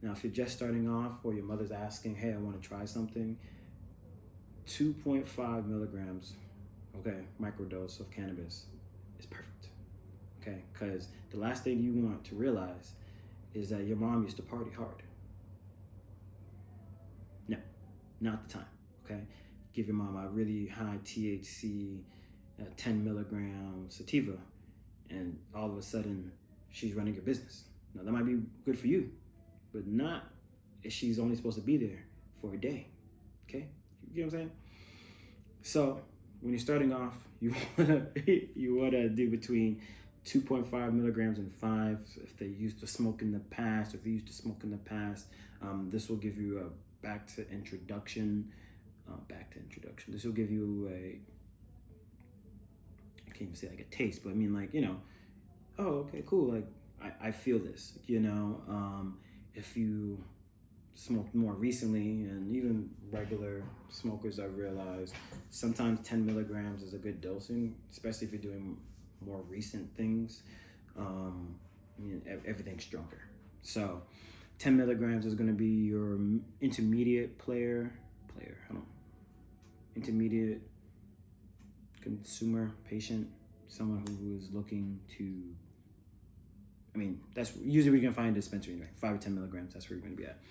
Now, if you're just starting off or your mother's asking, hey, I want to try something, 2.5 milligrams, okay, microdose of cannabis is perfect, okay? Because the last thing you want to realize is that your mom used to party hard. No, not the time, okay? Give your mom a really high THC, 10 milligram sativa, and all of a sudden she's running your business. Now, that might be good for you, but not if she's only supposed to be there for a day, okay? You know what I'm saying? So when you're starting off, you wanna do between 2.5 milligrams and 5. If they used to smoke in the past, or if you used to smoke in the past, this will give you a back to introduction. This will give you I can't even say like a taste, but I mean, like, oh, okay, cool. Like I feel this, if you smoked more recently, and even regular smokers, I realize sometimes 10 milligrams is a good dosing, especially if you're doing more recent things. Everything's stronger. So 10 milligrams is going to be your intermediate intermediate consumer patient, someone who is looking to, that's usually where you can find a dispensary, right? 5 or 10 milligrams, that's where you're going to be at.